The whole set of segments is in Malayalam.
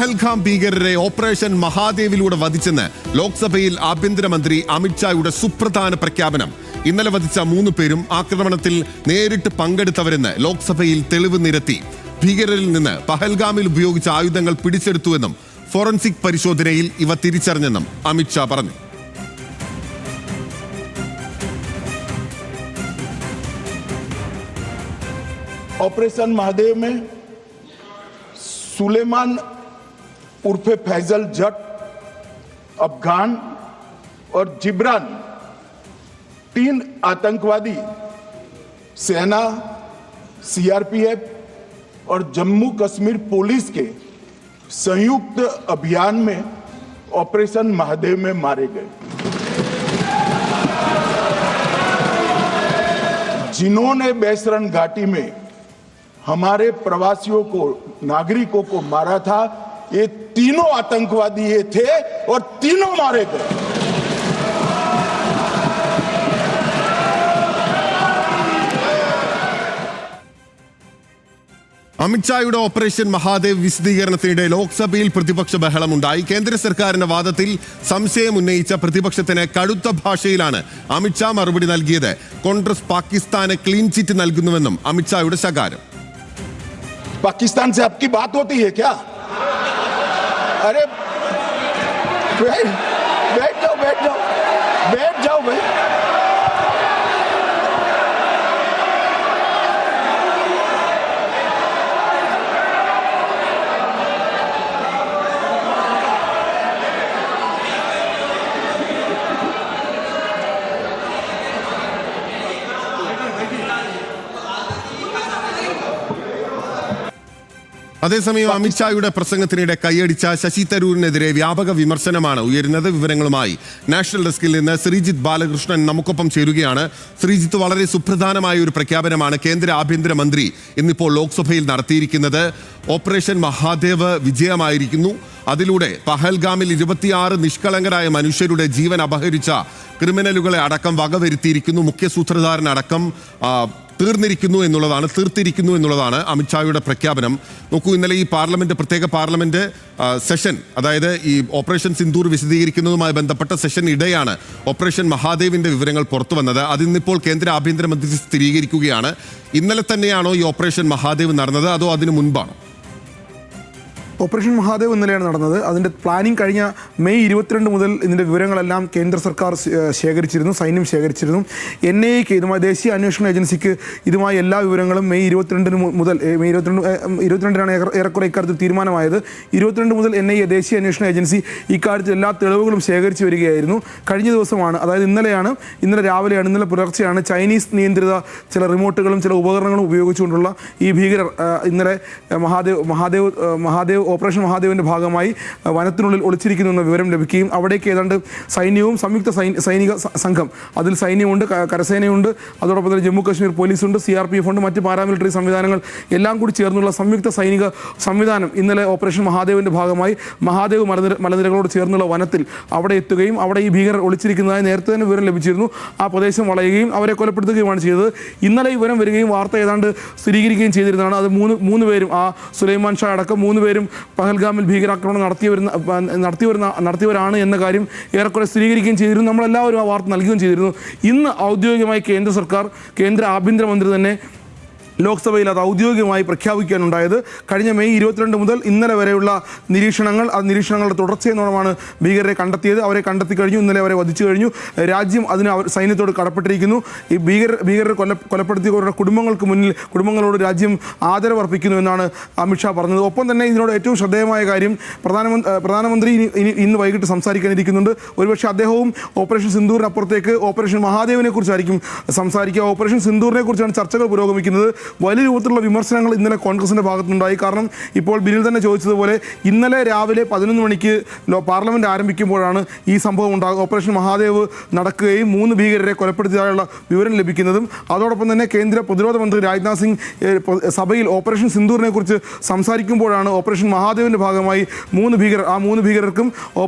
പഹൽഗാം ഭീകരരെ ഓപ്പറേഷൻ മഹാദേവിലൂടെ വധിച്ചെന്ന് ലോക്സഭയിൽ ആഭ്യന്തരമന്ത്രി അമിത്ഷായുടെ സുപ്രധാന പ്രഖ്യാപനം. ഇന്നലെ വധിച്ച 3 പേരും ആക്രമണത്തിൽ നേരിട്ട് പങ്കെടുത്തവരെന്ന് ലോക്സഭയിൽ തെളിവ് നിരത്തി. ഭീകരരിൽ നിന്ന് പഹൽഗാമിൽ ഉപയോഗിച്ച ആയുധങ്ങൾ പിടിച്ചെടുത്തുവെന്നും ഫോറൻസിക് പരിശോധനയിൽ ഇവ തിരിച്ചറിഞ്ഞെന്നും അമിത്ഷാ പറഞ്ഞു. ऑपरेशन महादेव में सुलेमान उर्फे फैजल जट, अफगान और जिब्रान 3 आतंकवादी सेना, सीआरपीएफ और जम्मू कश्मीर पुलिस के संयुक्त अभियान में ऑपरेशन महादेव में मारे गए, जिन्होंने बेसरन घाटी में हमारे प्रवासियों को, नागरिकों को मारा था. ये तीनों आतंकवादी ये थे और तीनों मारे गए. അമിത്ഷായുടെ ഓപ്പറേഷൻ മഹാദേവ് വിശദീകരണത്തിനിടെ ലോക്സഭയിൽ പ്രതിപക്ഷ ബഹളമുണ്ടായി. കേന്ദ്ര സർക്കാരിന്റെ വാദത്തിൽ സംശയം ഉന്നയിച്ച പ്രതിപക്ഷത്തിന് കടുത്ത ഭാഷയിലാണ് അമിത്ഷാ മറുപടി നൽകിയത്. കോൺഗ്രസ് പാകിസ്ഥാന് ക്ലീൻ ചിറ്റ് നൽകുന്നുവെന്നും അമിത്ഷായുടെ ശകാരം. पाकिस्तान से आपकी बात होती है क्या? अरे बैठ जाओ भाई. അതേസമയം അമിത്ഷായുടെ പ്രസംഗത്തിനിടെ കൈയടിച്ച ശശി തരൂരിനെതിരെ വ്യാപക വിമർശനമാണ് ഉയരുന്നത്. വിവരങ്ങളുമായി നാഷണൽ ഡെസ്കിൽ നിന്ന് ശ്രീജിത്ത് ബാലകൃഷ്ണൻ നമുക്കൊപ്പം ചേരുകയാണ്. ശ്രീജിത്ത്, വളരെ സുപ്രധാനമായ ഒരു പ്രഖ്യാപനമാണ് കേന്ദ്ര ആഭ്യന്തരമന്ത്രി ഇന്നിപ്പോൾ ലോക്സഭയിൽ നടത്തിയിരിക്കുന്നത്. ഓപ്പറേഷൻ മഹാദേവ് വിജയമായിരിക്കുന്നു. അതിലൂടെ പഹൽഗാമിൽ 26 നിഷ്കളങ്കരായ മനുഷ്യരുടെ ജീവൻ അപഹരിച്ച ക്രിമിനലുകളെ അടക്കം വകവരുത്തിയിരിക്കുന്നു. മുഖ്യ സൂത്രധാരനടക്കം തീർത്തിരിക്കുന്നു എന്നുള്ളതാണ് അമിത്ഷായുടെ പ്രഖ്യാപനം. നോക്കൂ, ഇന്നലെ ഈ പ്രത്യേക പാർലമെന്റ് സെഷൻ, അതായത് ഈ ഓപ്പറേഷൻ സിന്ദൂർ വിശദീകരിക്കുന്നതുമായി ബന്ധപ്പെട്ട സെഷൻ ഇടെയാണ് ഓപ്പറേഷൻ മഹാദേവിന്റെ വിവരങ്ങൾ പുറത്തു വന്നത്. അതിന്നിപ്പോൾ കേന്ദ്ര ആഭ്യന്തരമന്ത്രി സ്ഥിരീകരിക്കുകയാണ്. ഇന്നലെ തന്നെയാണോ ഈ ഓപ്പറേഷൻ മഹാദേവ് നടന്നത്, അതോ അതിനു മുൻപാണോ? ഓപ്പറേഷൻ മഹാദേവ് ഇന്നലെയാണ് നടന്നത്. അതിൻ്റെ പ്ലാനിംഗ് കഴിഞ്ഞ മെയ് 22 മുതൽ ഇതിൻ്റെ വിവരങ്ങളെല്ലാം കേന്ദ്ര സർക്കാർ ശേഖരിച്ചിരുന്നു, സൈന്യം ശേഖരിച്ചിരുന്നു. NIAക്ക് ഇതുമായി ദേശീയ അന്വേഷണ ഏജൻസിക്ക് ഇതുമായി എല്ലാ വിവരങ്ങളും മെയ് 22 മുതൽ മെയ് 22 ഏറെക്കുറെ ഇക്കാര്യത്തിൽ തീരുമാനമായത്. 22 മുതൽ NIA ദേശീയ അന്വേഷണ ഏജൻസി ഇക്കാര്യത്തിൽ എല്ലാ തെളിവുകളും ശേഖരിച്ചു വരികയായിരുന്നു. കഴിഞ്ഞ ദിവസമാണ്, അതായത് ഇന്നലെ രാവിലെയാണ്, ഇന്നലെ പുലർച്ചെയാണ് ചൈനീസ് നിയന്ത്രിത ചില റിമോട്ടുകളും ചില ഉപകരണങ്ങളും ഉപയോഗിച്ചുകൊണ്ടുള്ള ഈ ഭീകരർ ഇന്നലെ മഹാദേവ് ഓപ്പറേഷൻ മഹാദേവിൻ്റെ ഭാഗമായി വനത്തിനുള്ളിൽ ഒളിച്ചിരിക്കുന്നുവെന്ന വിവരം ലഭിക്കുകയും അവിടേക്ക് ഏതാണ്ട് സൈന്യവും സംയുക്ത സൈനിക സംഘം, അതിൽ സൈന്യമുണ്ട്, കരസേനയുണ്ട്, അതോടൊപ്പം തന്നെ ജമ്മു കാശ്മീർ പോലീസുണ്ട്, CRPF ഉണ്ട്, മറ്റ് പാരാമിലിറ്ററി സംവിധാനങ്ങൾ എല്ലാം കൂടി ചേർന്നുള്ള സംയുക്ത സൈനിക സംവിധാനം ഇന്നലെ ഓപ്പറേഷൻ മഹാദേവിൻ്റെ ഭാഗമായി മഹാദേവ് മലനിരകളോട് ചേർന്നുള്ള വനത്തിൽ അവിടെ എത്തുകയും അവിടെ ഈ ഭീകരർ ഒളിച്ചിരിക്കുന്നതായി നേരത്തെ തന്നെ വിവരം ലഭിച്ചിരുന്നു. ആ പ്രദേശം വളയുകയും അവരെ കൊലപ്പെടുത്തുകയുമാണ് ചെയ്തത്. ഇന്നലെ വിവരം വരികയും വാർത്ത ഏതാണ്ട് സ്ഥിരീകരിക്കുകയും ചെയ്തിരുന്നതാണ്. അത് മൂന്ന് പേരും, ആ സുലൈമാൻ ഷാ അടക്കം 3 പേരും പഹൽഗാമിൽ ഭീകരാക്രമണം നടത്തിയവരാണ് എന്ന കാര്യം ഏറെക്കുറെ സ്ഥിരീകരിക്കുകയും ചെയ്തിരുന്നു. നമ്മളെല്ലാവരും ആ വാർത്ത നൽകുകയും ചെയ്തിരുന്നു. ഇന്ന് ഔദ്യോഗികമായി കേന്ദ്ര ആഭ്യന്തരമന്ത്രി തന്നെ ലോക്സഭയിൽ അത് ഔദ്യോഗികമായി പ്രഖ്യാപിക്കാനുണ്ടായത്. കഴിഞ്ഞ മെയ് 22 മുതൽ ഇന്നലെ വരെയുള്ള നിരീക്ഷണങ്ങളുടെ തുടർച്ചയെന്നോണമാണ് ഭീകരരെ കണ്ടെത്തിയത്. അവരെ കണ്ടെത്തി കഴിഞ്ഞു, ഇന്നലെ അവരെ വധിച്ചു കഴിഞ്ഞു. രാജ്യം അതിന് സൈന്യത്തോട് കടപ്പെട്ടിരിക്കുന്നു. ഈ ഭീകരരെ കൊലപ്പെടുത്തിയവരുടെ കുടുംബങ്ങളോട് രാജ്യം ആദരവർപ്പിക്കുന്നു എന്നാണ് അമിത്ഷാ പറഞ്ഞത്. ഒപ്പം തന്നെ ഇതിനോട് ഏറ്റവും ശ്രദ്ധേയമായ കാര്യം, പ്രധാനമന്ത്രി ഇന്ന് വൈകിട്ട് സംസാരിക്കാനിരിക്കുന്നുണ്ട്. ഒരുപക്ഷെ അദ്ദേഹവും ഓപ്പറേഷൻ സിന്ദൂറിനപ്പുറത്തേക്ക് ഓപ്പറേഷൻ മഹാദേവിനെ കുറിച്ചായിരിക്കും സംസാരിക്കുക. ഓപ്പറേഷൻ സിന്ദൂറിനെ കുറിച്ചാണ് ചർച്ചകൾ പുരോഗമിക്കുന്നത്. വലിയ രൂപത്തിലുള്ള വിമർശനങ്ങൾ ഇന്നലെ കോൺഗ്രസിൻ്റെ ഭാഗത്തുനിന്നുണ്ടായി. കാരണം ഇപ്പോൾ ബിനിൽ തന്നെ ചോദിച്ചതുപോലെ ഇന്നലെ രാവിലെ 11 മണിക്ക് പാർലമെൻറ്റ് ആരംഭിക്കുമ്പോഴാണ് ഈ സംഭവം ഉണ്ടാകുക. ഓപ്പറേഷൻ മഹാദേവ് നടക്കുകയും 3 ഭീകരരെ കൊലപ്പെടുത്തിയതായുള്ള വിവരം ലഭിക്കുന്നതും അതോടൊപ്പം തന്നെ കേന്ദ്ര പ്രതിരോധ മന്ത്രി രാജ്നാഥ് സിംഗ് സഭയിൽ ഓപ്പറേഷൻ സിന്ദൂറിനെ കുറിച്ച് സംസാരിക്കുമ്പോഴാണ് ഓപ്പറേഷൻ മഹാദേവിൻ്റെ ഭാഗമായി 3 ഭീകരർക്കും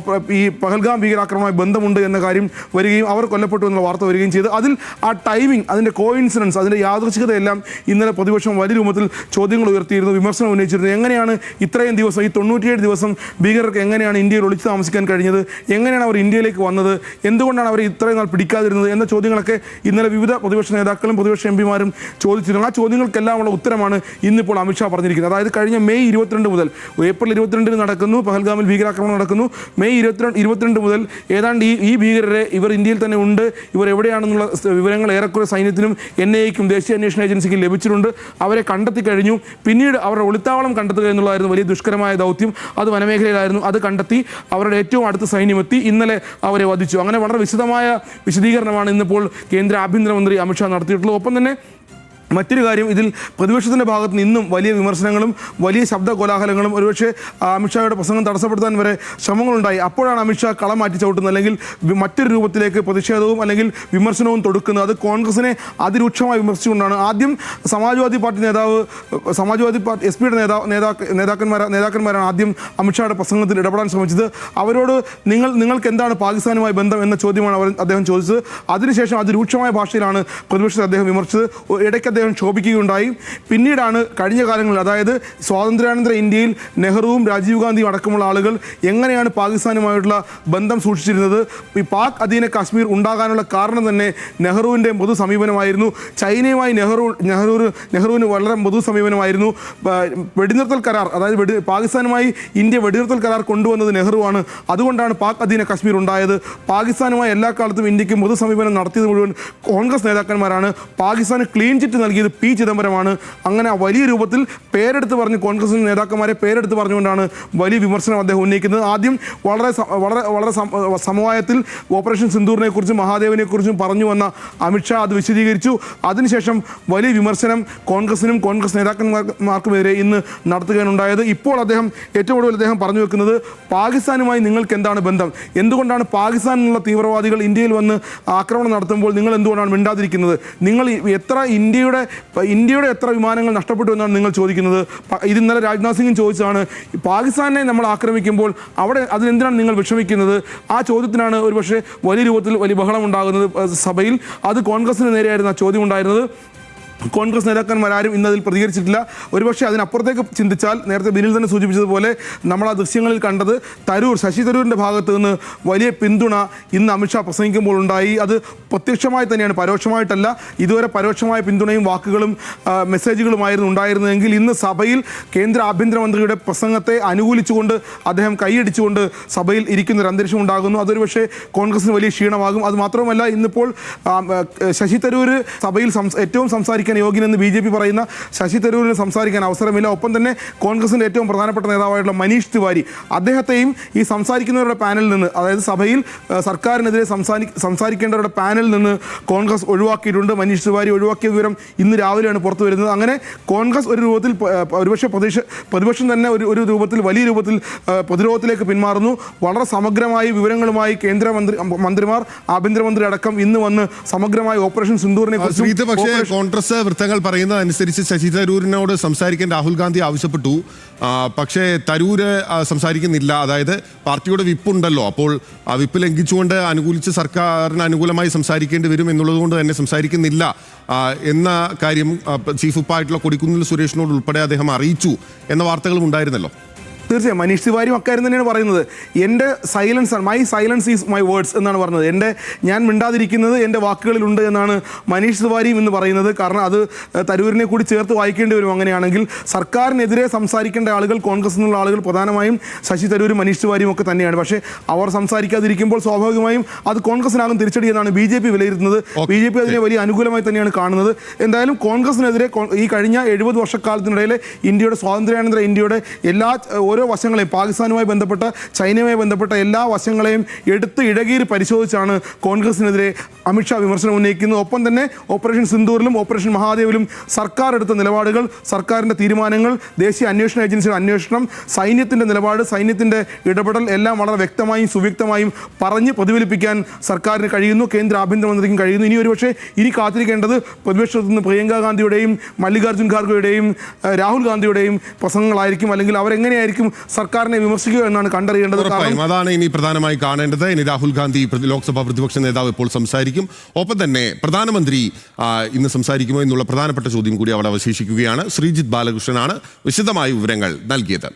ഈ പഹൽഗാം ഭീകരാക്രമണവുമായി ബന്ധമുണ്ട് എന്ന കാര്യം വരികയും അവർ കൊല്ലപ്പെട്ടു എന്നുള്ള വാർത്ത വരികയും ചെയ്തു. അതിൽ ആ ടൈമിംഗ്, അതിൻ്റെ കോയിൻസിഡൻസ്, അതിൻ്റെ യാദൃച്ഛികതയെല്ലാം ഇന്നലെ പ്രതിപക്ഷം വലിയ രൂപത്തിൽ ചോദ്യങ്ങൾ ഉയർത്തിയിരുന്നു, വിമർശനം ഉന്നയിച്ചിരുന്നു. എങ്ങനെയാണ് ഇത്രയും ദിവസം, ഈ 97 ദിവസം ഭീകരർക്ക് എങ്ങനെയാണ് ഇന്ത്യയിൽ ഒളിച്ചു താമസിക്കാൻ കഴിഞ്ഞത്, എങ്ങനെയാണ് അവർ ഇന്ത്യയിലേക്ക് വന്നത്, എന്തുകൊണ്ടാണ് അവർ ഇത്രയും നാൾ പിടിക്കാതിരുന്നത് എന്ന ചോദ്യങ്ങളൊക്കെ ഇന്നലെ വിവിധ പ്രതിപക്ഷ നേതാക്കളും പ്രതിപക്ഷ എംപിമാരും ചോദിച്ചിരുന്നു. ആ ചോദ്യങ്ങൾക്കെല്ലാമുള്ള ഉത്തരമാണ് ഇന്നിപ്പോൾ അമിത്ഷാ പറഞ്ഞിരിക്കുന്നത്. അതായത് കഴിഞ്ഞ മെയ് 22 മുതൽ ഏപ്രിൽ 22 നടക്കുന്നു, പഹൽഗാമിൽ ഭീകരാക്രമണം നടക്കുന്നു. മെയ് 22 മുതൽ ഏതാണ്ട് ഈ ഭീകരരെ ഇവർ ഇന്ത്യയിൽ തന്നെ ഉണ്ട്, ഇവർ എവിടെയാണെന്നുള്ള വിവരങ്ങൾ ഏറെക്കുറെ സൈന്യത്തിനും NIA-ക്കും ദേശീയ അന്വേഷണ ഏജൻസിക്കും ലഭിച്ചിട്ടുണ്ട്. അവരെ കണ്ടെത്തി കഴിഞ്ഞു. പിന്നീട് അവരുടെ ഒളിത്താവളം കണ്ടെത്തുക എന്നുള്ളതായിരുന്നു വലിയ ദുഷ്കരമായ ദൗത്യം. അത് വനമേഖലയിലായിരുന്നു. അത് കണ്ടെത്തി അവരുടെ ഏറ്റവും അടുത്ത സൈന്യമെത്തി ഇന്നലെ അവരെ വധിച്ചു. അങ്ങനെ വളരെ വിശദമായ വിശദീകരണമാണ് ഇന്നിപ്പോൾ കേന്ദ്ര ആഭ്യന്തരമന്ത്രി അമിത്ഷാ നടത്തിയിട്ടുള്ളത്. ഒപ്പം തന്നെ മറ്റൊരു കാര്യം, ഇതിൽ പ്രതിപക്ഷത്തിൻ്റെ ഭാഗത്ത് നിന്നും വലിയ വിമർശനങ്ങളും വലിയ ശബ്ദ കോലാഹലങ്ങളും ഒരുപക്ഷെ അമിത്ഷായുടെ പ്രസംഗം തടസ്സപ്പെടുത്താൻ വരെ ശ്രമങ്ങളുണ്ടായി. അപ്പോഴാണ് അമിത്ഷാ കളം മാറ്റി ചവിട്ടുന്നത്, അല്ലെങ്കിൽ മറ്റൊരു രൂപത്തിലേക്ക് പ്രതിഷേധവും അല്ലെങ്കിൽ വിമർശനവും തൊടുക്കുന്നത്. അത് കോൺഗ്രസിനെ അതിരൂക്ഷമായി വിമർശിച്ചുകൊണ്ടാണ്. ആദ്യം സമാജ്വാദി പാർട്ടി നേതാവ്, സമാജ്വാദി പാർട്ടി SP-യുടെ നേതാക്കന്മാരാണ് ആദ്യം അമിത്ഷായുടെ പ്രസംഗത്തിൽ ഇടപെടാൻ ശ്രമിച്ചത്. അവരോട് നിങ്ങൾക്ക് എന്താണ് പാകിസ്ഥാനുമായി ബന്ധം എന്ന ചോദ്യമാണ് അദ്ദേഹം ചോദിച്ചത്. അതിനുശേഷം അതിരൂക്ഷമായ ഭാഷയിലാണ് പ്രതിപക്ഷത്തെ അദ്ദേഹം വിമർശിച്ചത്. ഇടയ്ക്ക് അദ്ദേഹം ക്ഷോഭിക്കുകയുണ്ടായി. പിന്നീടാണ് കഴിഞ്ഞ കാലങ്ങളിൽ, അതായത് സ്വാതന്ത്ര്യാനന്തര ഇന്ത്യയിൽ നെഹ്റുവും രാജീവ് ഗാന്ധിയും അടക്കമുള്ള ആളുകൾ എങ്ങനെയാണ് പാകിസ്ഥാനുമായിട്ടുള്ള ബന്ധം സൂക്ഷിച്ചിരുന്നത്, ഈ പാക് അധീന കാശ്മീർ ഉണ്ടാകാനുള്ള കാരണം തന്നെ നെഹ്റുവിൻ്റെ മൃദു സമീപനമായിരുന്നു. ചൈനയുമായി നെഹ്റുവിന് വളരെ മൃദു സമീപനമായിരുന്നു. വെടിനിർത്തൽ കരാർ, അതായത് പാകിസ്ഥാനുമായി ഇന്ത്യ വെടിനിർത്തൽ കരാർ കൊണ്ടുവന്നത് നെഹ്റുവാണ്. അതുകൊണ്ടാണ് പാക് അധീന കാശ്മീർ ഉണ്ടായത്. പാകിസ്ഥാനുമായി എല്ലാ കാലത്തും ഇന്ത്യക്ക് മൃദു സമീപനം നടത്തിയത് മുഴുവൻ കോൺഗ്രസ് നേതാക്കന്മാരാണ്. പാകിസ്ഥാന് ക്ലീൻ ചിറ്റ് നൽകിയത് P. ചിദംബരമാണ്. അങ്ങനെ വലിയ രൂപത്തിൽ പേരെടുത്ത് പറഞ്ഞ് കോൺഗ്രസിൻ്റെ നേതാക്കന്മാരെ പേരെടുത്ത് പറഞ്ഞുകൊണ്ടാണ് വലിയ വിമർശനം അദ്ദേഹം ഉന്നയിക്കുന്നത്. ആദ്യം വളരെ സമവായത്തിൽ ഓപ്പറേഷൻ സിന്ദൂറിനെ കുറിച്ചും മഹാദേവനെക്കുറിച്ചും പറഞ്ഞു വന്ന അമിത്ഷാ അത് വിശദീകരിച്ചു. അതിനുശേഷം വലിയ വിമർശനം കോൺഗ്രസിനും കോൺഗ്രസ് നേതാക്കന്മാർക്കുമെതിരെ ഇന്ന് നടത്തുകയാണുണ്ടായത്. ഇപ്പോൾ ഏറ്റവും കൂടുതൽ അദ്ദേഹം പറഞ്ഞു വെക്കുന്നത്, പാകിസ്ഥാനുമായി നിങ്ങൾക്ക് എന്താണ് ബന്ധം, എന്തുകൊണ്ടാണ് പാകിസ്ഥാനിലുള്ള തീവ്രവാദികൾ ഇന്ത്യയിൽ വന്ന് ആക്രമണം നടത്തുമ്പോൾ നിങ്ങൾ എന്തുകൊണ്ടാണ് മിണ്ടാതിരിക്കുന്നത്, നിങ്ങൾ ഇന്ത്യയുടെ എത്ര വിമാനങ്ങൾ നഷ്ടപ്പെട്ടു എന്നാണ് നിങ്ങൾ ചോദിക്കുന്നത്. ഇത് ഇന്നലെ രാജ്നാഥ് സിംഗും ചോദിച്ചതാണ്. പാകിസ്ഥാനെ നമ്മൾ ആക്രമിക്കുമ്പോൾ അതിനെന്തിനാണ് നിങ്ങൾ വിഷമിക്കുന്നത്? ആ ചോദ്യത്തിനാണ് ഒരുപക്ഷെ വലിയ രൂപത്തിൽ വലിയ ബഹളം ഉണ്ടാകുന്നത് സഭയിൽ. അത് കോൺഗ്രസിന് നേരെയായിരുന്നു ആ ചോദ്യം ഉണ്ടായിരുന്നത്. കോൺഗ്രസ് നേതാക്കന്മാരും ഇന്നതിൽ പ്രതികരിച്ചിട്ടില്ല. ഒരുപക്ഷെ അതിനപ്പുറത്തേക്ക് ചിന്തിച്ചാൽ, നേരത്തെ ബിനിൽ തന്നെ സൂചിപ്പിച്ചതുപോലെ നമ്മൾ ആ ദൃശ്യങ്ങളിൽ കണ്ടത് ശശി തരൂരിൻ്റെ ഭാഗത്ത് നിന്ന് വലിയ പിന്തുണ ഇന്ന് അമിത്ഷാ പ്രസംഗിക്കുമ്പോൾ ഉണ്ടായി. അത് പ്രത്യക്ഷമായി തന്നെയാണ്, പരോക്ഷമായിട്ടല്ല. ഇതുവരെ പരോക്ഷമായ പിന്തുണയും വാക്കുകളും മെസ്സേജുകളുമായിരുന്നു ഉണ്ടായിരുന്നതെങ്കിൽ ഇന്ന് സഭയിൽ കേന്ദ്ര ആഭ്യന്തരമന്ത്രിയുടെ പ്രസംഗത്തെ അനുകൂലിച്ചുകൊണ്ട് അദ്ദേഹം കൈയടിച്ചുകൊണ്ട് സഭയിൽ ഇരിക്കുന്നൊരു അന്തരീക്ഷം ഉണ്ടാകുന്നു. അതൊരു പക്ഷേ കോൺഗ്രസിന് വലിയ ക്ഷീണമാകും. അത് മാത്രമല്ല, ഇന്നിപ്പോൾ ശശി തരൂർ സഭയിൽ ഏറ്റവും സംസാരിക്കാൻ യോഗ്യനെന്ന് BJP പറയുന്ന ശശി തരൂരിന് സംസാരിക്കാൻ അവസരമില്ല. ഒപ്പം തന്നെ കോൺഗ്രസിൻ്റെ ഏറ്റവും പ്രധാനപ്പെട്ട നേതാവായിട്ടുള്ള മനീഷ് തിവാരി, അദ്ദേഹത്തെയും ഈ സംസാരിക്കുന്നവരുടെ പാനലിൽ നിന്ന്, അതായത് സഭയിൽ സർക്കാരിനെതിരെ സംസാരിക്കേണ്ടവരുടെ പാനലിൽ നിന്ന് കോൺഗ്രസ് ഒഴിവാക്കിയിട്ടുണ്ട്. മനീഷ് തിവാരി ഒഴിവാക്കിയ വിവരം ഇന്ന് രാവിലെയാണ് പുറത്തു വരുന്നത്. അങ്ങനെ കോൺഗ്രസ് ഒരു രൂപത്തിൽ, ഒരുപക്ഷെ പ്രതിപക്ഷം തന്നെ ഒരു രൂപത്തിൽ, വലിയ രൂപത്തിൽ പ്രതിരോധത്തിലേക്ക് പിന്മാറുന്നു. വളരെ സമഗ്രമായി വിവരങ്ങളുമായി മന്ത്രിമാർ, ആഭ്യന്തരമന്ത്രി അടക്കം ഇന്ന് വന്ന് സമഗ്രമായി ഓപ്പറേഷൻ സിന്ദൂറിനെ കുറിച്ച് കോൺഗ്രസ് വൃത്തങ്ങൾ പറയുന്നത് അനുസരിച്ച് ശശി തരൂരിനോട് സംസാരിക്കാൻ രാഹുൽ ഗാന്ധി ആവശ്യപ്പെട്ടു. പക്ഷേ തരൂര് സംസാരിക്കുന്നില്ല. അതായത് പാർട്ടിയുടെ വിപ്പുണ്ടല്ലോ, അപ്പോൾ ആ വിപ്പ് ലംഘിച്ചുകൊണ്ട് സർക്കാരിന് അനുകൂലമായി സംസാരിക്കേണ്ടി വരും എന്നുള്ളത് കൊണ്ട് തന്നെ സംസാരിക്കുന്നില്ല എന്ന കാര്യം ചീഫ് വിപ്പായിട്ടുള്ള കൊടിക്കുന്നിൽ സുരേഷിനോട് ഉൾപ്പെടെ അദ്ദേഹം അറിയിച്ചു എന്ന വാർത്തകളും ഉണ്ടായിരുന്നല്ലോ. തീർച്ചയായും മനീഷ് തിവാരിയും അക്കാര്യം തന്നെയാണ് പറയുന്നത്. എൻ്റെ സൈലൻസ് ആണ്, my silence is my words എന്നാണ് പറഞ്ഞത്. ഞാൻ മിണ്ടാതിരിക്കുന്നത് എൻ്റെ വാക്കുകളിലുണ്ട് എന്നാണ് മനീഷ് തിവാരിയും ഇന്ന് പറയുന്നത്. കാരണം അത് തരൂരിനെ കൂടി ചേർത്ത് വായിക്കേണ്ടി വരും. അങ്ങനെയാണെങ്കിൽ സർക്കാരിനെതിരെ സംസാരിക്കേണ്ട ആളുകൾ, കോൺഗ്രസ് എന്നുള്ള ആളുകൾ പ്രധാനമായും ശശി തരൂരും മനീഷ് തിവാരിയും ഒക്കെ തന്നെയാണ്. പക്ഷേ അവർ സംസാരിക്കാതിരിക്കുമ്പോൾ സ്വാഭാവികമായും അത് കോൺഗ്രസിനാകും തിരിച്ചടി എന്നാണ് BJP വിലയിരുത്തുന്നത്. BJP അതിനെ വലിയ അനുകൂലമായി തന്നെയാണ് കാണുന്നത്. എന്തായാലും കോൺഗ്രസിനെതിരെ ഈ കഴിഞ്ഞ 70 വർഷക്കാലത്തിനിടയിലെ ഇന്ത്യയുടെ സ്വാതന്ത്ര്യാനന്തര ഇന്ത്യയുടെ ഓരോ വശങ്ങളെയും, പാകിസ്ഥാനുമായി ബന്ധപ്പെട്ട, ചൈനയുമായി ബന്ധപ്പെട്ട എല്ലാ വശങ്ങളെയും എടുത്ത് ഇഴകീരി പരിശോധിച്ചാണ് കോൺഗ്രസിനെതിരെ അമിത്ഷാ വിമർശനം ഉന്നയിക്കുന്നത്. ഒപ്പം തന്നെ ഓപ്പറേഷൻ സിന്ദൂറിലും ഓപ്പറേഷൻ മഹാദേവിലും സർക്കാർ എടുത്ത നിലപാടുകൾ, സർക്കാരിൻ്റെ തീരുമാനങ്ങൾ, ദേശീയ അന്വേഷണ ഏജൻസിയുടെ അന്വേഷണം, സൈന്യത്തിൻ്റെ നിലപാട്, സൈന്യത്തിൻ്റെ ഇടപെടൽ എല്ലാം വളരെ വ്യക്തമായും സുവ്യക്തമായും പറഞ്ഞ് പ്രതിഫലിപ്പിക്കാൻ സർക്കാരിന് കഴിയുന്നു, കേന്ദ്ര ആഭ്യന്തരമന്ത്രിക്കും കഴിയുന്നു. ഇനി കാത്തിരിക്കേണ്ടത് പ്രതിപക്ഷത്തു നിന്ന് പ്രിയങ്ക ഗാന്ധിയുടെയും മല്ലികാർജ്ജുൻ ഖാർഗെയുടെയും രാഹുൽ ഗാന്ധിയുടെയും പ്രസംഗങ്ങളായിരിക്കും. അല്ലെങ്കിൽ അവരെങ്ങനെയായിരിക്കും ആയിരിക്കും സർക്കാരിനെ വിമർശിക്കുക എന്നാണ് കണ്ടറിയേണ്ടത്. ഉറപ്പായും അതാണ് ഇനി പ്രധാനമായി കാണേണ്ടത്. ഇനി രാഹുൽ ഗാന്ധി ലോക്സഭാ പ്രതിപക്ഷ നേതാവ് ഇപ്പോൾ സംസാരിക്കും. ഒപ്പം തന്നെ പ്രധാനമന്ത്രി ഇന്ന് സംസാരിക്കുമോ എന്നുള്ള പ്രധാനപ്പെട്ട ചോദ്യം കൂടി അവിടെ അവശേഷിക്കുകയാണ്. ശ്രീജിത്ത് ബാലകൃഷ്ണനാണ് വിശദമായ വിവരങ്ങൾ നൽകിയത്.